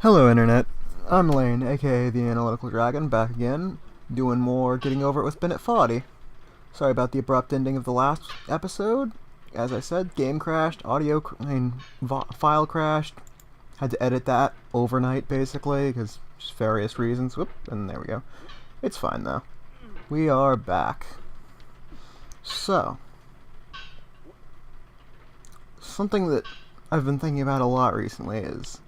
Hello Internet, I'm Lane, aka the Analytical Dragon, back again, doing more Getting Over It with Bennet Foddy. Sorry about the abrupt ending of the last episode. As I said, game crashed, file crashed. Had to edit that overnight, basically, because just various reasons. Whoop, and there we go. It's fine, though. We are back. So, something that I've been thinking about a lot recently is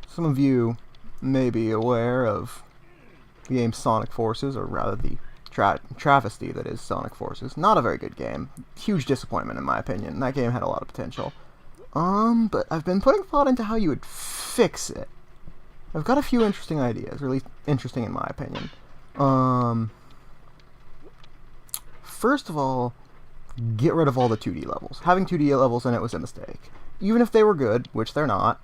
some of you may be aware of the game Sonic Forces, or rather the travesty that is Sonic Forces. Not a very good game. Huge disappointment in my opinion. That game had a lot of potential. But I've been putting thought into how you would fix it. I've got a few interesting ideas, or at least interesting in my opinion. First of all, get rid of all the 2D levels. Having 2D levels in it was a mistake. Even if they were good, which they're not,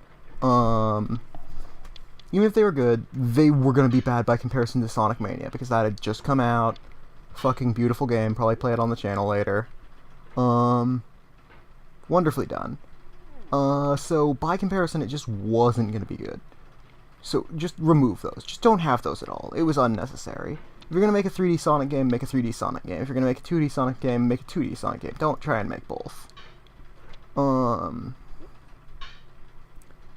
even if they were good, they were going to be bad by comparison to Sonic Mania, because that had just come out. Fucking beautiful game, probably play it on the channel later. Wonderfully done. So by comparison, it just wasn't going to be good. So just remove those. Just don't have those at all. It was unnecessary. If you're going to make a 3D Sonic game, make a 3D Sonic game. If you're going to make a 2D Sonic game, make a 2D Sonic game. Don't try and make both.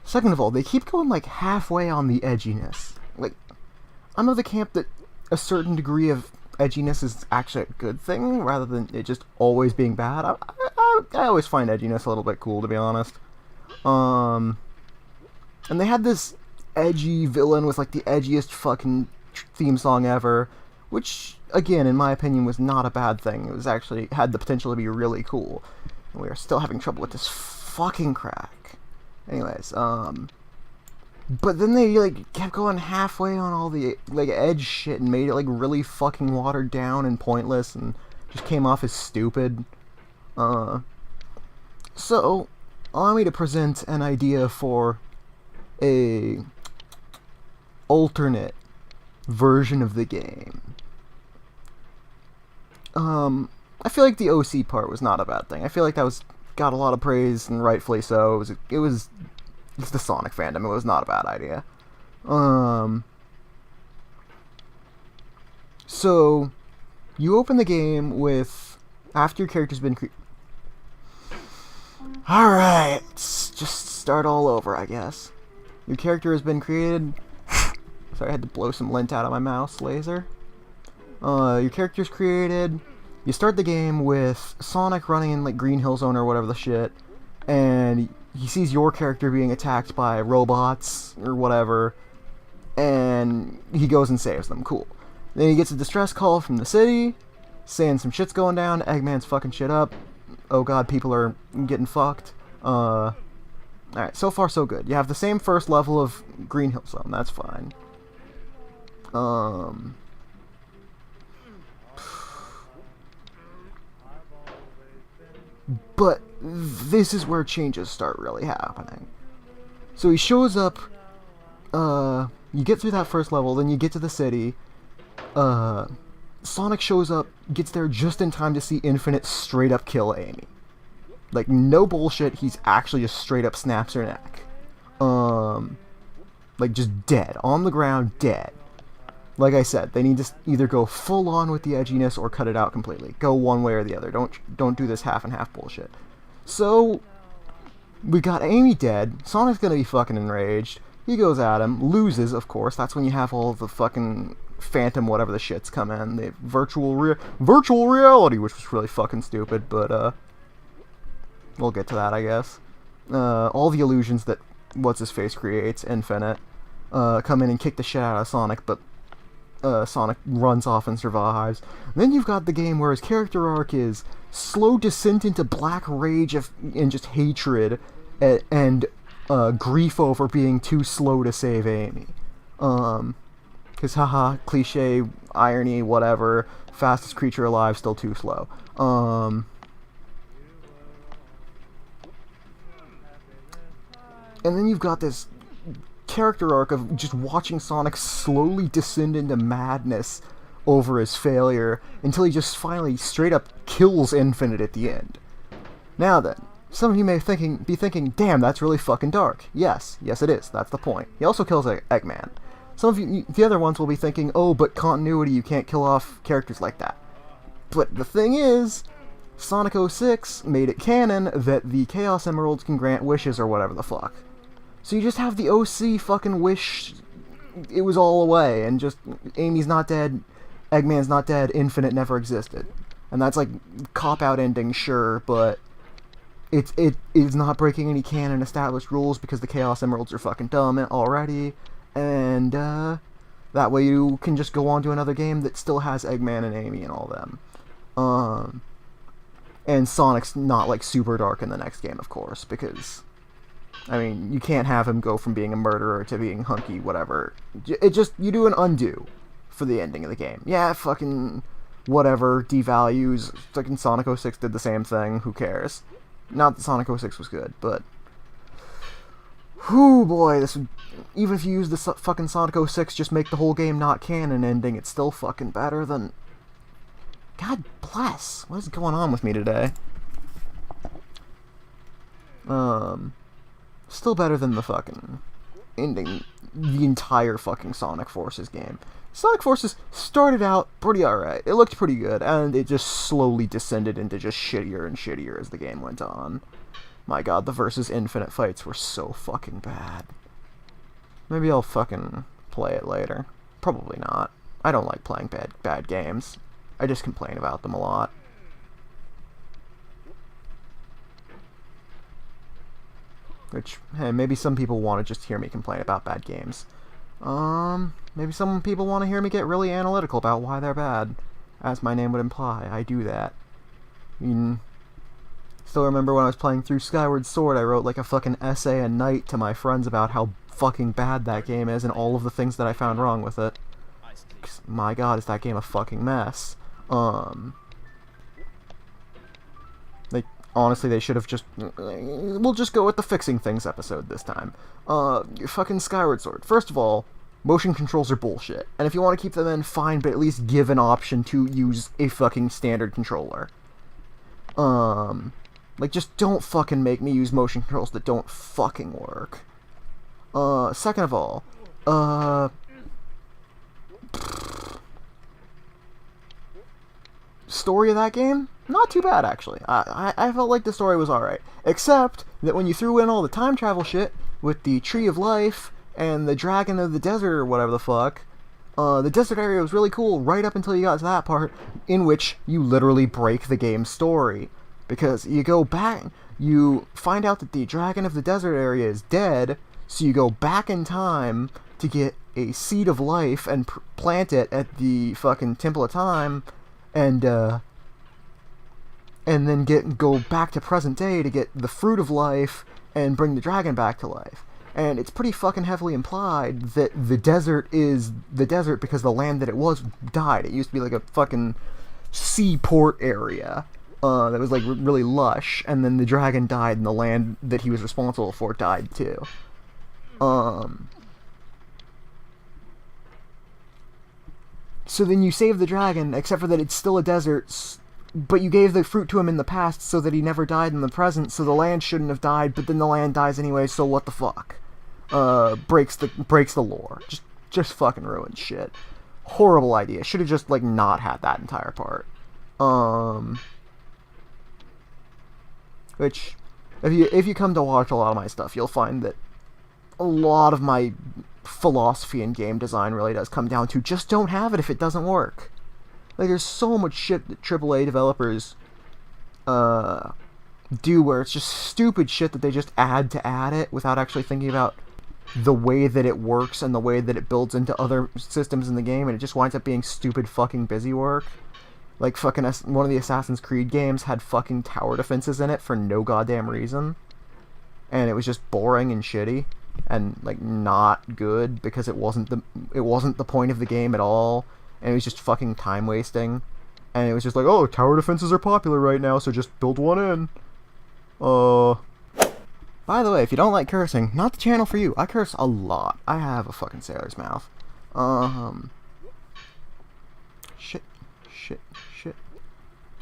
Second of all, they keep going like halfway on the edginess. Like, I'm of the camp that a certain degree of edginess is actually a good thing, rather than it just always being bad. I always find edginess a little bit cool, to be honest. And they had this edgy villain with like the edgiest fucking theme song ever, which, again, in my opinion, was not a bad thing. It was actually had the potential to be really cool. And we are still having trouble with this fucking crack. Anyways, but then they, like, kept going halfway on all the, like, edge shit and made it, like, really fucking watered down and pointless and just came off as stupid. So, allow me to present an idea for a alternate version of the game. I feel like the OC part was not a bad thing. I feel like that got a lot of praise, and rightfully so. It's the Sonic fandom. It was not a bad idea. So you open the game with, after your character's been Alright, just start all over, I guess. Your character has been created. Sorry, I had to blow some lint out of my mouse laser. Your character's created. You start the game with Sonic running in, like, Green Hill Zone or whatever the shit, and he sees your character being attacked by robots or whatever, and he goes and saves them. Cool. Then he gets a distress call from the city, saying some shit's going down, Eggman's fucking shit up, oh god, people are getting fucked. Alright, so far so good. You have the same first level of Green Hill Zone, that's fine. But this is where changes start really happening. So he shows up, you get through that first level, then you get to the city, Sonic shows up, gets there just in time to see Infinite straight up kill Amy. Like, no bullshit, he's actually just straight up snaps her neck. Like, just dead. On the ground, dead. Like I said, they need to either go full on with the edginess or cut it out completely. Go one way or the other. Don't do this half and half bullshit. So we got Amy dead. Sonic's gonna be fucking enraged. He goes at him, loses, of course. That's when you have all of the fucking phantom whatever the shits come in. The virtual reality, which was really fucking stupid, but we'll get to that, I guess. All the illusions that what's his face creates, Infinite, come in and kick the shit out of Sonic, but Sonic runs off and survives. Then you've got the game where his character arc is slow descent into black rage and just hatred and grief over being too slow to save Amy. Because haha, cliche, irony, whatever, fastest creature alive, still too slow. And then you've got this character arc of just watching Sonic slowly descend into madness over his failure until he just finally straight up kills Infinite at the end. Now then, some of you may be thinking, damn, that's really fucking dark. Yes, it is. That's the point. He also kills Eggman. Some of you, the other ones, will be thinking, oh, but continuity, you can't kill off characters like that. But the thing is, Sonic 06 made it canon that the Chaos Emeralds can grant wishes or whatever the fuck. So you just have the OC fucking wish it was all away, and just, Amy's not dead, Eggman's not dead, Infinite never existed. And that's like, cop-out ending, sure, but it is not breaking any canon established rules because the Chaos Emeralds are fucking dumb already, and that way you can just go on to another game that still has Eggman and Amy and all them. And Sonic's not like super dark in the next game, of course, because I mean, you can't have him go from being a murderer to being hunky, whatever. It just, you do an undo for the ending of the game. Yeah, fucking whatever, devalues. Fucking Sonic 06 did the same thing, who cares? Not that Sonic 06 was good, but whoo boy, this would, even if you use the fucking Sonic 06, just make the whole game not canon ending, it's still fucking better than... God bless, what is going on with me today? Still better than the fucking ending the entire fucking Sonic Forces game. Sonic Forces started out pretty alright. It looked pretty good, and it just slowly descended into just shittier and shittier as the game went on. My god, the versus Infinite fights were so fucking bad. Maybe I'll fucking play it later. Probably not. I don't like playing bad games. I just complain about them a lot. Which, hey, maybe some people want to just hear me complain about bad games. Maybe some people want to hear me get really analytical about why they're bad. As my name would imply, I do that. I mean, still remember when I was playing through Skyward Sword, I wrote like a fucking essay a night to my friends about how fucking bad that game is and all of the things that I found wrong with it. 'Cause, my god, is that game a fucking mess. Like, honestly, they should have just... We'll just go with the fixing things episode this time. Fucking Skyward Sword. First of all, motion controls are bullshit. And if you want to keep them in, fine, but at least give an option to use a fucking standard controller. Like, just don't fucking make me use motion controls that don't fucking work. Second of all, story of that game? Not too bad, actually. I felt like the story was alright. Except that when you threw in all the time travel shit with the Tree of Life and the Dragon of the Desert or whatever the fuck, the desert area was really cool right up until you got to that part in which you literally break the game's story. Because you go back, you find out that the Dragon of the Desert area is dead, so you go back in time to get a Seed of Life and plant it at the fucking Temple of Time, and then go back to present day to get the Fruit of Life and bring the dragon back to life. And it's pretty fucking heavily implied that the desert is the desert because the land that it was died. It used to be like a fucking seaport area that was like really lush, and then the dragon died and the land that he was responsible for died too. So then you save the dragon, except for that it's still a desert, but you gave the fruit to him in the past so that he never died in the present, so the land shouldn't have died, but then the land dies anyway, so what the fuck? Breaks the lore. Just fucking ruins shit. Horrible idea. Should have just, like, not had that entire part. Which, if you come to watch a lot of my stuff, you'll find that a lot of my philosophy in game design really does come down to just don't have it if it doesn't work. Like, there's so much shit that AAA developers do where it's just stupid shit that they just add to add it without actually thinking about the way that it works and the way that it builds into other systems in the game, and it just winds up being stupid fucking busy work. Like, fucking one of the Assassin's Creed games had fucking tower defenses in it for no goddamn reason. And it was just boring and shitty. And, like, not good because it wasn't the point of the game at all. And it was just fucking time wasting. And it was just like, oh, tower defenses are popular right now, so just build one in. By the way, if you don't like cursing, not the channel for you. I curse a lot. I have a fucking sailor's mouth.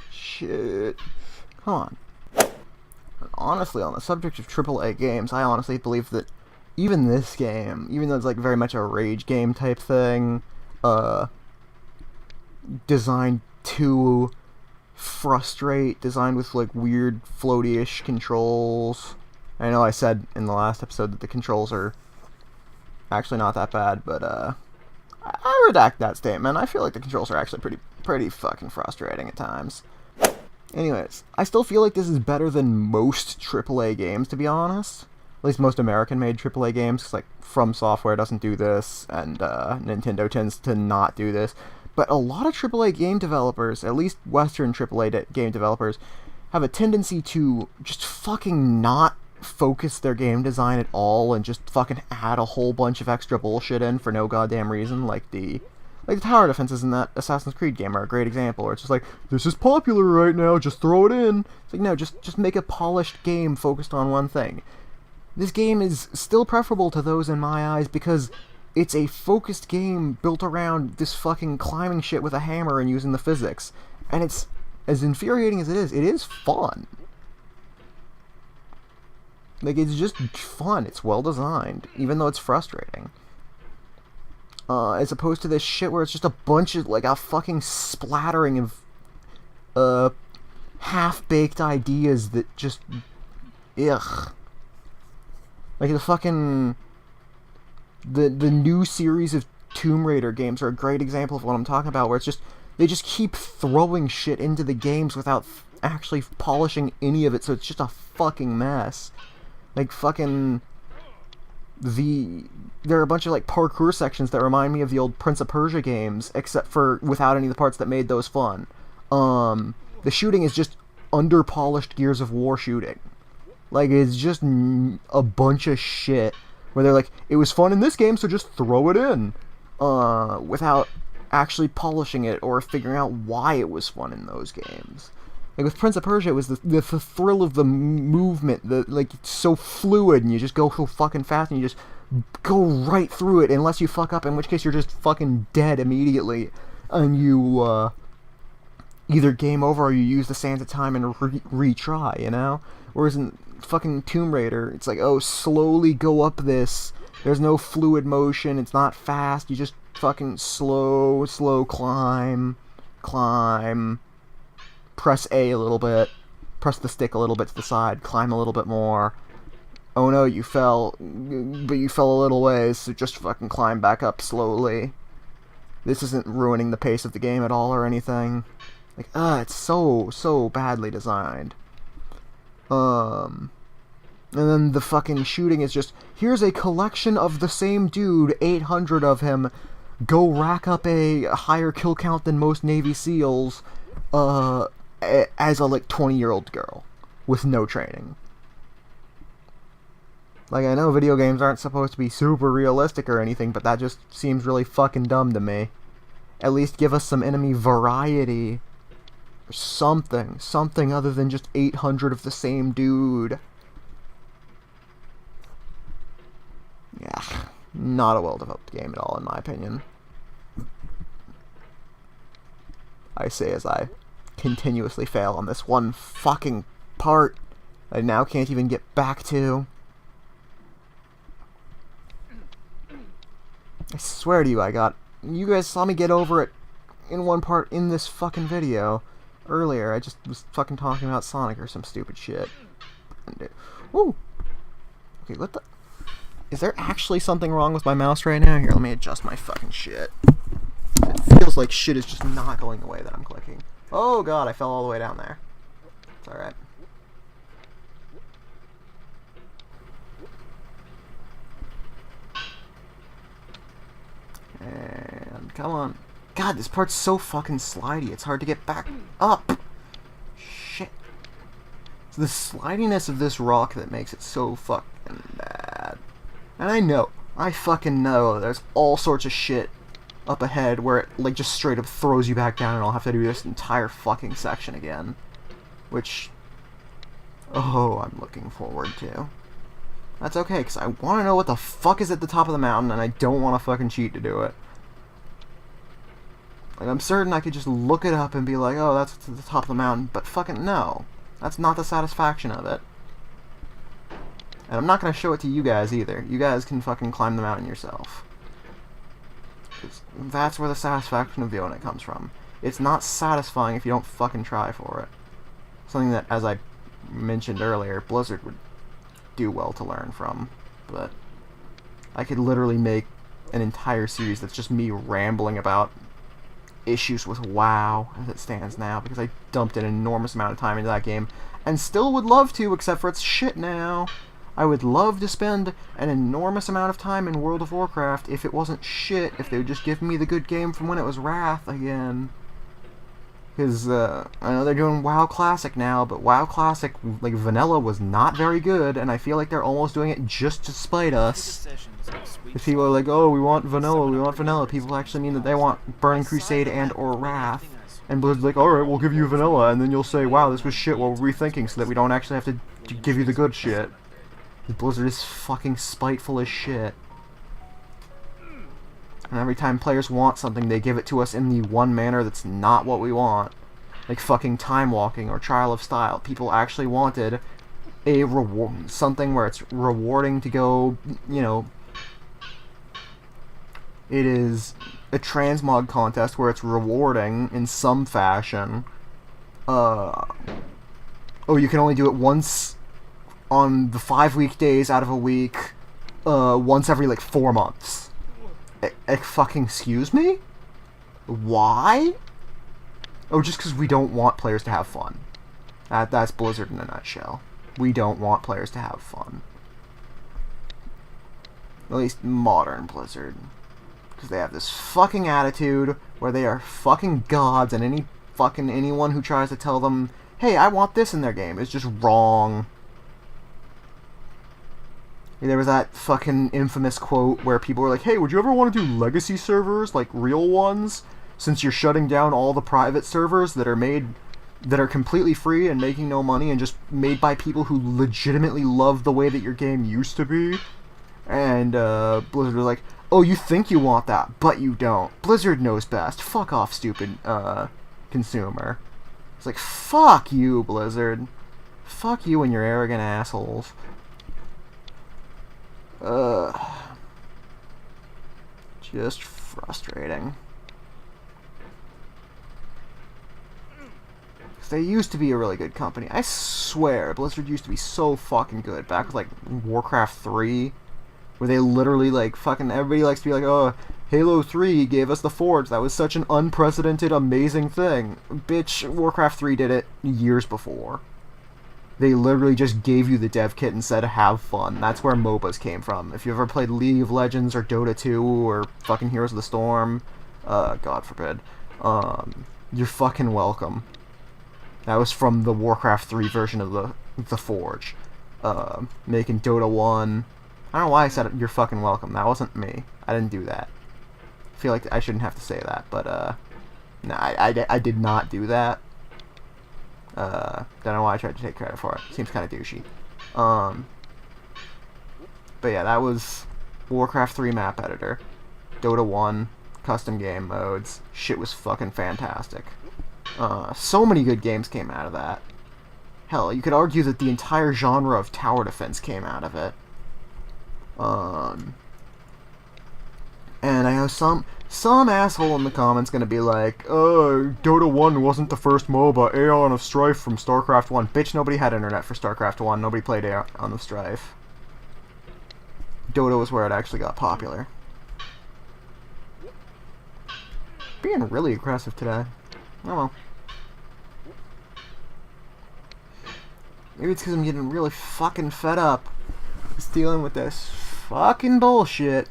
Shit. Come on. honestly, on the subject of AAA games, I honestly believe that even this game, even though it's like very much a rage game type thing, designed to frustrate, designed with like weird floaty-ish controls. I know I said in the last episode that the controls are actually not that bad, but I redact that statement. I feel like the controls are actually pretty fucking frustrating at times. Anyways, I still feel like this is better than most AAA games, to be honest. At least most American-made AAA games, because like From Software doesn't do this, and Nintendo tends to not do this. But a lot of AAA game developers, at least Western AAA game developers, have a tendency to just fucking not focus their game design at all and just fucking add a whole bunch of extra bullshit in for no goddamn reason, like the tower defenses in that Assassin's Creed game are a great example, where it's just like, this is popular right now, just throw it in. It's like, no, just make a polished game focused on one thing. This game is still preferable to those in my eyes because it's a focused game built around this fucking climbing shit with a hammer and using the physics. And it's, as infuriating as it is fun. Like, it's just fun. It's well designed, even though it's frustrating. As opposed to this shit where it's just a bunch of, like, a fucking splattering of, half-baked ideas that just, ugh. Like, the fucking, the new series of Tomb Raider games are a great example of what I'm talking about, where it's just, they just keep throwing shit into the games without actually polishing any of it, so it's just a fucking mess. Like, fucking, there are a bunch of, like, parkour sections that remind me of the old Prince of Persia games, except for without any of the parts that made those fun. The shooting is just under-polished Gears of War shooting. Like, it's just a bunch of shit where they're like, it was fun in this game, so just throw it in. Without actually polishing it or figuring out why it was fun in those games. Like, with Prince of Persia, it was the thrill of the movement, like, it's so fluid, and you just go so fucking fast, and you just go right through it, unless you fuck up, in which case you're just fucking dead immediately, and you, either game over or you use the sands of time and retry, you know? Whereas in fucking Tomb Raider, it's like, oh, slowly go up this, there's no fluid motion, it's not fast, you just fucking slow climb, press A a little bit, press the stick a little bit to the side, climb a little bit more. Oh no, you fell, but you fell a little ways, so just fucking climb back up slowly. This isn't ruining the pace of the game at all or anything. Like, it's so badly designed. And then the fucking shooting is just, here's a collection of the same dude, 800 of him, go rack up a higher kill count than most Navy SEALs, as a, like, 20-year-old girl with no training. Like, I know video games aren't supposed to be super realistic or anything, but that just seems really fucking dumb to me. At least give us some enemy variety. Or something other than just 800 of the same dude. Yeah, not a well-developed game at all, in my opinion. I say as I continuously fail on this one fucking part I now can't even get back to. I swear to you, you guys saw me get over it in one part in this fucking video earlier. I just was fucking talking about Sonic or some stupid shit. Woo! Okay, what the... Is there actually something wrong with my mouse right now? Here, let me adjust my fucking shit. It feels like shit is just not going the way that I'm clicking. Oh god, I fell all the way down there. It's alright. And come on. God, this part's so fucking slidey. It's hard to get back up. Shit. It's the slidiness of this rock that makes it so fucking bad. And I fucking know there's all sorts of shit up ahead where it, like, just straight up throws you back down and I'll have to do this entire fucking section again. Which, oh, I'm looking forward to. That's okay, because I want to know what the fuck is at the top of the mountain, and I don't want to fucking cheat to do it. Like, I'm certain I could just look it up and be like, oh, that's at the top of the mountain, but fucking no. That's not the satisfaction of it. And I'm not going to show it to you guys either. You guys can fucking climb the mountain yourself. 'Cause that's where the satisfaction of viewing it comes from. It's not satisfying if you don't fucking try for it. Something that, as I mentioned earlier, Blizzard would do well to learn from. But I could literally make an entire series that's just me rambling about issues with WoW as it stands now, because I dumped an enormous amount of time into that game, and still would love to, except for it's shit now. I would love to spend an enormous amount of time in World of Warcraft if it wasn't shit, if they would just give me the good game from when it was Wrath again. Because, I know they're doing WoW Classic now, but WoW Classic, like, vanilla was not very good, and I feel like they're almost doing it just to spite us. If people are like, oh, we want vanilla, people actually mean that they want Burning Crusade and or Wrath. And Blizzard's like, alright, we'll give you vanilla, and then you'll say, wow, this was shit, well, we're rethinking so that we don't actually have to give you the good shit. Blizzard is fucking spiteful as shit. And every time players want something, they give it to us in the one manner that's not what we want. Like fucking Time Walking or Trial of Style. People actually wanted a reward, something where it's rewarding to go, you know, it is a transmog contest where it's rewarding in some fashion. Oh, you can only do it once on the 5 weekdays out of a week, once every, like, 4 months. Fucking excuse me? Why? Oh, just because we don't want players to have fun. That's Blizzard in a nutshell. We don't want players to have fun. At least modern Blizzard. Because they have this fucking attitude where they are fucking gods, and anyone who tries to tell them, hey, I want this in their game, is just wrong. There was that fucking infamous quote where people were like, hey, would you ever want to do legacy servers, like real ones, since you're shutting down all the private servers that are completely free and making no money and just made by people who legitimately love the way that your game used to be? And Blizzard was like, oh, you think you want that, but you don't. Blizzard knows best. Fuck off, stupid consumer. It's like, fuck you, Blizzard. Fuck you and your arrogant assholes. Just frustrating. They used to be a really good company. I swear, Blizzard used to be so fucking good. Back with, like, Warcraft 3, where they literally, like, fucking, everybody likes to be like, oh, Halo 3 gave us the Forge. That was such an unprecedented, amazing thing. Bitch, Warcraft 3 did it years before. They literally just gave you the dev kit and said, have fun. That's where MOBAs came from. If you ever played League of Legends or Dota 2 or fucking Heroes of the Storm, God forbid, you're fucking welcome. That was from the Warcraft 3 version of the Forge. Making Dota 1. I don't know why I said you're fucking welcome. That wasn't me. I didn't do that. I feel like I shouldn't have to say that, but, no, I did not do that. Don't know why I tried to take credit for it. Seems kind of douchey. But yeah, that was Warcraft 3 map editor. Dota 1, custom game modes. Shit was fucking fantastic. So many good games came out of that. Hell, you could argue that the entire genre of tower defense came out of it. And I know some asshole in the comments gonna be like, oh, Dota 1 wasn't the first MOBA, Aeon of Strife from StarCraft 1. Bitch, nobody had internet for StarCraft 1. Nobody played Aeon of Strife. Dota was where it actually got popular. Being really aggressive today. Oh well. Maybe it's because I'm getting really fucking fed up just dealing with this fucking bullshit.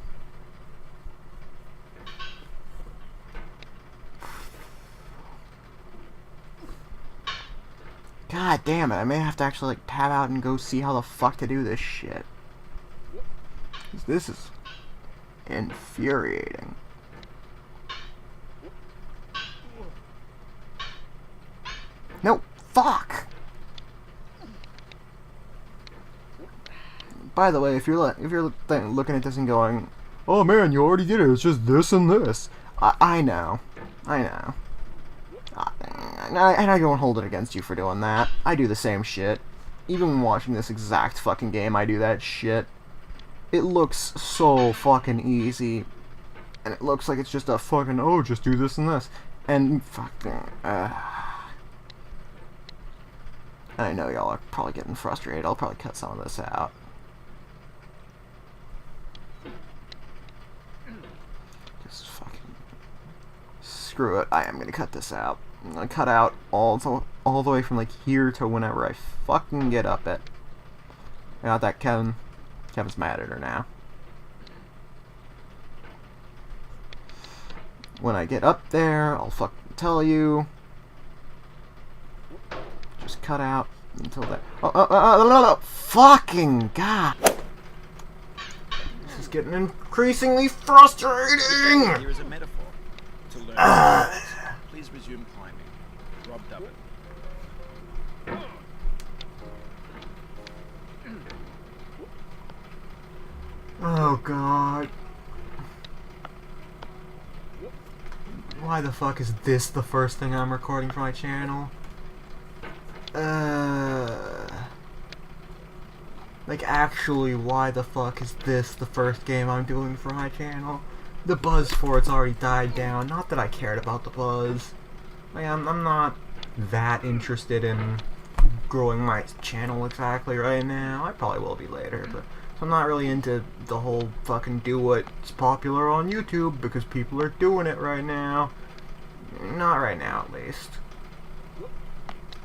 God damn it, I may have to actually, like, tab out and go see how the fuck to do this shit. 'Cause this is infuriating. No, fuck! By the way, if you're looking at this and going, oh man, you already did it, it's just this and this. I know. And I don't hold it against you for doing that. I do the same shit. Even when watching this exact fucking game, I do that shit. It looks so fucking easy. And it looks like it's just a fucking, oh, just do this and this. And fucking, I know y'all are probably getting frustrated. I'll probably cut some of this out. Just fucking screw it. I am gonna cut this out. I'm gonna cut out all the way from like here to whenever I fucking get up it. Not that Kevin's mad at her now. When I get up there, I'll fucking tell you. Just cut out until that. Oh, fucking God! This is getting increasingly frustrating. Here is a metaphor. To learn, please resume climbing. Rob Dubbin. Oh God. Why the fuck is this the first thing I'm recording for my channel? Like, actually, why the fuck is this the first game I'm doing for my channel? The buzz for it's already died down. Not that I cared about the buzz. Like, I'm not that interested in growing my channel exactly right now. I probably will be later, but I'm not really into the whole fucking do what's popular on YouTube because people are doing it right now. Not right now, at least.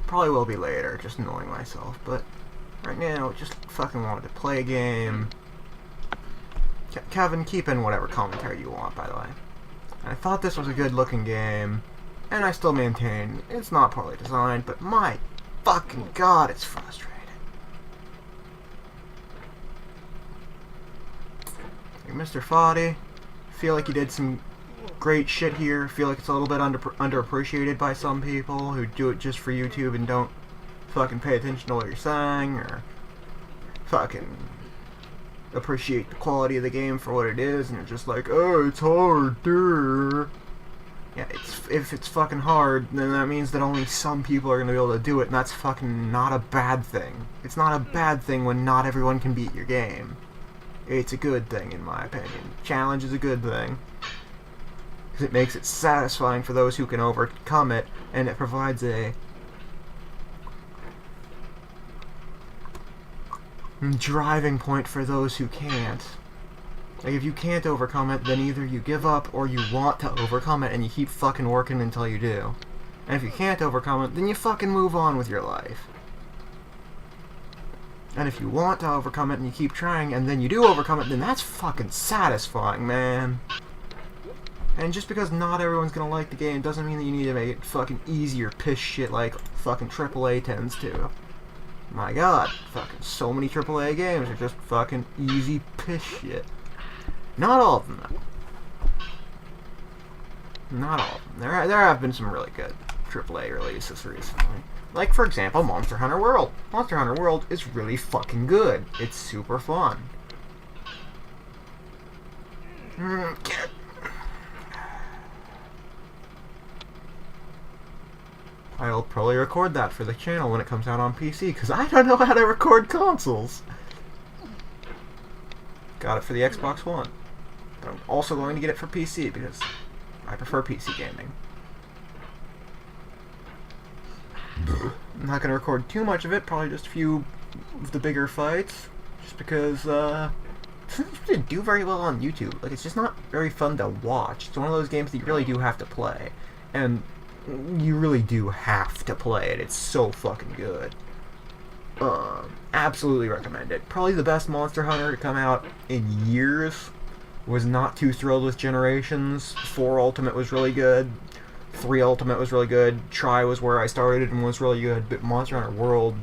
Probably will be later, just knowing myself, but right now, just fucking wanted to play a game. Kevin, keep in whatever commentary you want, by the way. And I thought this was a good looking game, and I still maintain it's not poorly designed, but my fucking God, it's frustrating. Hey, Mr. Foddy, feel like you did some great shit here. Feel like it's a little bit underappreciated by some people who do it just for YouTube and don't fucking pay attention to what you're saying, or fucking appreciate the quality of the game for what it is, and you're just like, oh, it's hard, duh. Yeah, if it's fucking hard, then that means that only some people are gonna be able to do it, and that's fucking not a bad thing. It's not a bad thing when not everyone can beat your game. It's a good thing, in my opinion. Challenge is a good thing. Because it makes it satisfying for those who can overcome it, and it provides a driving point for those who can't. Like, if you can't overcome it, then either you give up or you want to overcome it and you keep fucking working until you do. And if you can't overcome it, then you fucking move on with your life. And if you want to overcome it and you keep trying and then you do overcome it, then that's fucking satisfying, man. And just because not everyone's gonna like the game doesn't mean that you need to make it fucking easier piss shit like fucking AAA tends to. My God, fucking so many AAA games are just fucking easy piss shit. Not all of them, though. Not all of them. There have been some really good AAA releases recently. Like, for example, Monster Hunter World. Monster Hunter World is really fucking good. It's super fun. I'll probably record that for the channel when it comes out on PC, because I don't know how to record consoles. Got it for the Xbox One. But I'm also going to get it for PC, because I prefer PC gaming. I'm not going to record too much of it, probably just a few of the bigger fights, just because, it doesn't do very well on YouTube. Like, it's just not very fun to watch. It's one of those games that you really do have to play. And you really do have to play it. It's so fucking good. Absolutely recommend it. Probably the best Monster Hunter to come out in years. Was not too thrilled with Generations. 4 Ultimate was really good. 3 Ultimate was really good. Tri was where I started and was really good. But Monster Hunter World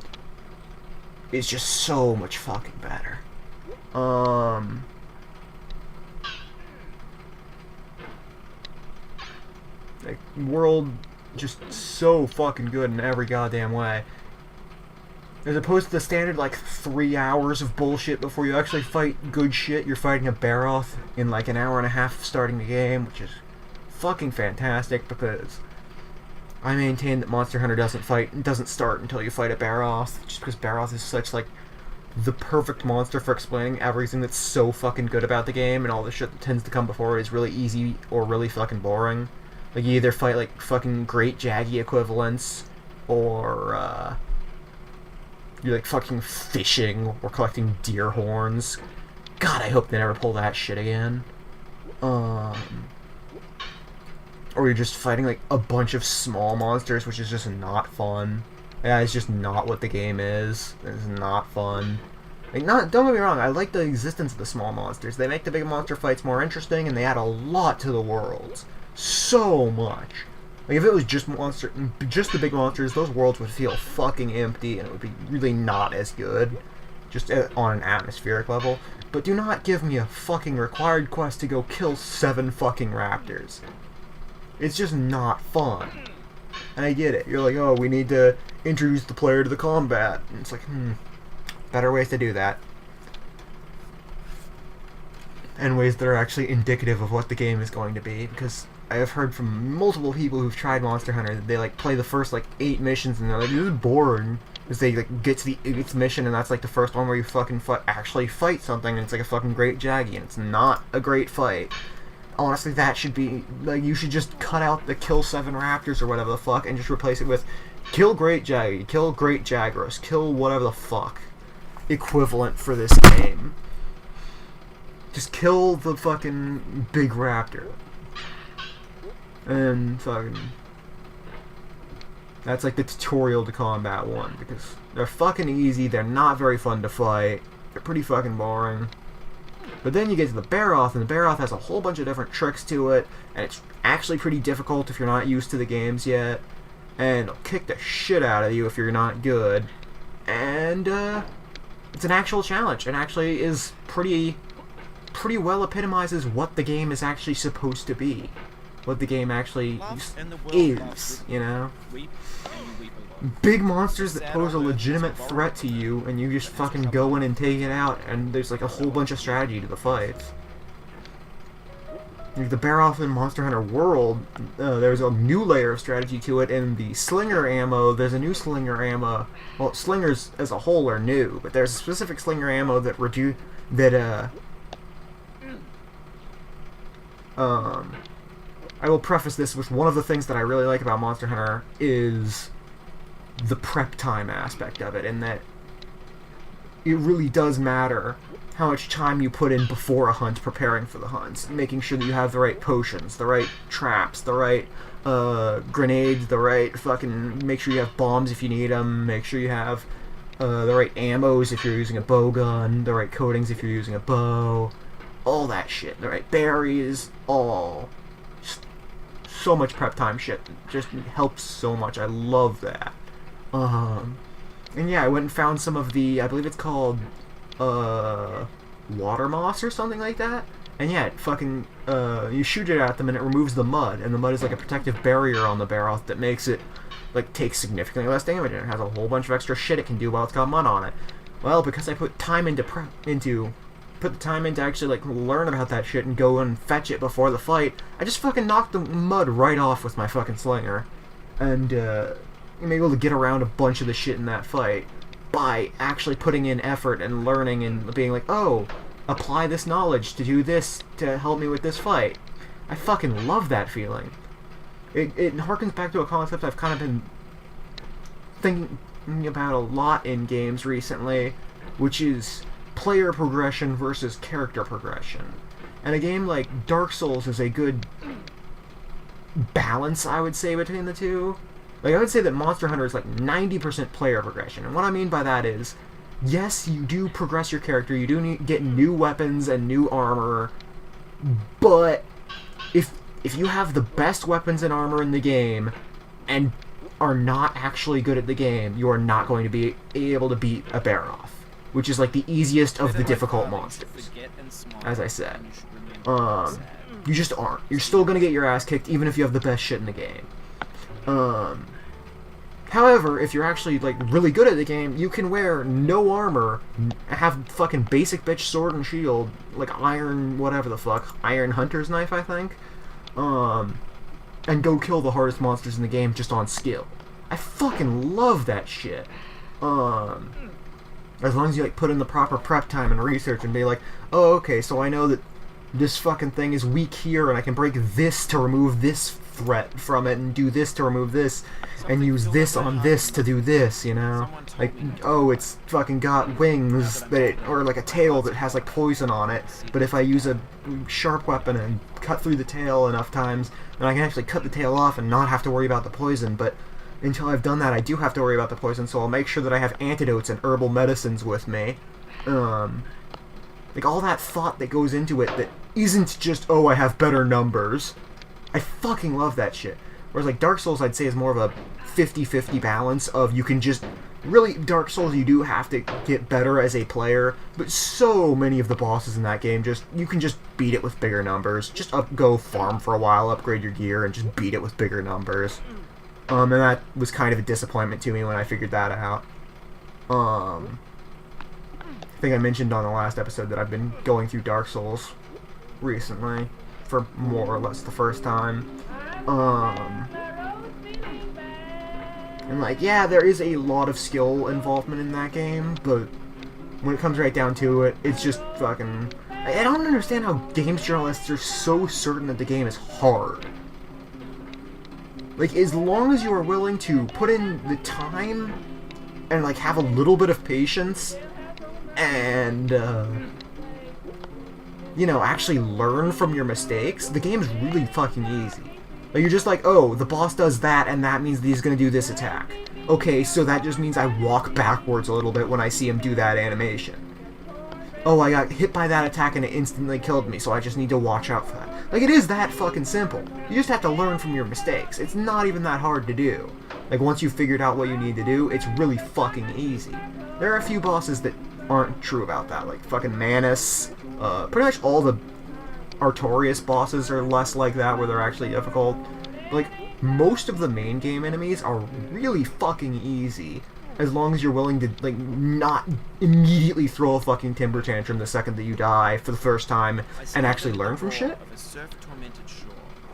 is just so much fucking better. Like, World just so fucking good in every goddamn way. As opposed to the standard, like, 3 hours of bullshit before you actually fight good shit. You're fighting a Baroth in, like, an hour and a half of starting the game, which is fucking fantastic, because I maintain that Monster Hunter doesn't start until you fight a Barroth, just because Barroth is such, like, the perfect monster for explaining everything that's so fucking good about the game, and all the shit that tends to come before it is really easy or really fucking boring. Like, you either fight, like, fucking great Jaggy equivalents, or, you're, like, fucking fishing or collecting deer horns. God, I hope they never pull that shit again. Or you're just fighting, like, a bunch of small monsters, which is just not fun. Yeah, it's just not what the game is. It's not fun. Like, don't get me wrong, I like the existence of the small monsters. They make the big monster fights more interesting, and they add a lot to the worlds. So much. Like, if it was just the big monsters, those worlds would feel fucking empty, and it would be really not as good. Just on an atmospheric level. But do not give me a fucking required quest to go kill 7 fucking raptors. It's just not fun. And I get it. You're like, oh, we need to introduce the player to the combat. And it's like, better ways to do that. And ways that are actually indicative of what the game is going to be. Because I have heard from multiple people who've tried Monster Hunter that they, like, play the first, like, 8 missions and they're like, this is boring. Because they, like, get to the 8th mission and that's, like, the first one where you fucking actually fight something and it's, like, a fucking great Jaggy and it's not a great fight. Honestly, that should be, like, you should just cut out the kill 7 raptors or whatever the fuck and just replace it with kill great Jaggy, kill great Jagros, kill whatever the fuck equivalent for this game. Just kill the fucking big raptor. And fucking... That's like the tutorial to Combat 1, because they're fucking easy, they're not very fun to fight, they're pretty fucking boring. But then you get to the Barroth, and the Barroth has a whole bunch of different tricks to it, and it's actually pretty difficult if you're not used to the games yet, and it'll kick the shit out of you if you're not good. And, it's an actual challenge, and actually is pretty well epitomizes what the game is actually supposed to be. What the game actually is, you know? Big monsters that pose a legitimate threat to you, and you just fucking go in and take it out, and there's like a whole bunch of strategy to the fights. Like the Barroth in Monster Hunter World, there's a new layer of strategy to it. In the slinger ammo, there's a new slinger ammo. Well, slingers as a whole are new, but there's a specific slinger ammo that I will preface this with one of the things that I really like about Monster Hunter is the prep time aspect of it, and that it really does matter how much time you put in before a hunt preparing for the hunts, making sure that you have the right potions, the right traps, the right grenades, the right fucking... make sure you have bombs if you need them, make sure you have the right ammos if you're using a bow gun, the right coatings if you're using a bow, all that shit, the right berries, all. Just so much prep time shit. Just helps so much. I love that. And yeah, I went and found some of the, I believe it's called, water moss or something like that. And yeah, it fucking, you shoot it at them and it removes the mud, and the mud is like a protective barrier on the Barroth that makes it, like, take significantly less damage, and it has a whole bunch of extra shit it can do while it's got mud on it. Well, because I put time into put the time in to actually, like, learn about that shit and go and fetch it before the fight, I just fucking knocked the mud right off with my fucking slinger. And, I'm able to get around a bunch of the shit in that fight by actually putting in effort and learning and being like, oh, apply this knowledge to do this to help me with this fight. I fucking love that feeling. It harkens back to a concept I've kind of been thinking about a lot in games recently, which is player progression versus character progression. And a game like Dark Souls is a good balance, I would say, between the two. Like, I would say that Monster Hunter is like 90% player progression, and what I mean by that is, yes, you do progress your character, you do get new weapons and new armor, but if you have the best weapons and armor in the game, and are not actually good at the game, you are not going to be able to beat a Barroth, which is like the easiest of the difficult monsters, as I said. You just aren't. You're still gonna get your ass kicked even if you have the best shit in the game. However, if you're actually, like, really good at the game, you can wear no armor, have fucking basic bitch sword and shield, like iron whatever the fuck, iron hunter's knife, I think, and go kill the hardest monsters in the game just on skill. I fucking love that shit. As long as you like put in the proper prep time and research and be like, oh, okay, so I know that this fucking thing is weak here and I can break this to remove this threat from it and do this to remove this and use this on this to do this, you know? Like, oh, it's fucking got wings that or like a tail that has like poison on it, but if I use a sharp weapon and cut through the tail enough times, then I can actually cut the tail off and not have to worry about the poison. But until I've done that, I do have to worry about the poison, so I'll make sure that I have antidotes and herbal medicines with me. Like all that thought that goes into it that isn't just, oh, I have better numbers. I fucking love that shit. Whereas like Dark Souls, I'd say, is more of a 50-50 balance of you can just... Really, Dark Souls, you do have to get better as a player, but so many of the bosses in that game, you can just beat it with bigger numbers. Just go farm for a while, upgrade your gear, and just beat it with bigger numbers. And that was kind of a disappointment to me when I figured that out. I think I mentioned on the last episode that I've been going through Dark Souls recently, for more or less the first time. And like, yeah, there is a lot of skill involvement in that game, but when it comes right down to it, it's just fucking... I don't understand how games journalists are so certain that the game is hard. Like, as long as you are willing to put in the time and, like, have a little bit of patience and, you know, actually learn from your mistakes, the game is really fucking easy. Like, you're just like, oh, the boss does that, and that means that he's gonna do this attack. Okay, so that just means I walk backwards a little bit when I see him do that animation. Oh, I got hit by that attack and it instantly killed me, so I just need to watch out for that. Like, it is that fucking simple. You just have to learn from your mistakes. It's not even that hard to do. Like, once you've figured out what you need to do, it's really fucking easy. There are a few bosses that aren't true about that, like fucking Manus. Pretty much all the Artorias bosses are less like that, where they're actually difficult. Like, most of the main game enemies are really fucking easy, as long as you're willing to, like, not immediately throw a fucking temper tantrum the second that you die for the first time, and actually learn from shit.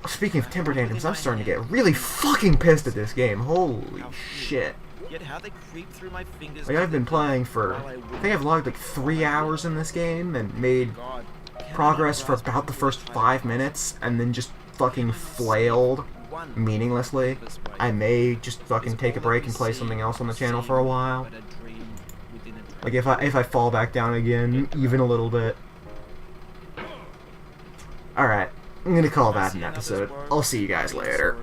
Speaking of temper tantrums, I'm starting to get really fucking pissed at this game. Holy shit. Like, I've been playing for, I think I've logged like 3 hours in this game, and made progress for about the first 5 minutes, and then just fucking flailed meaninglessly. I may just fucking take a break and play something else on the channel for a while. Like, if I fall back down again, even a little bit. Alright, I'm gonna call that an episode. I'll see you guys later.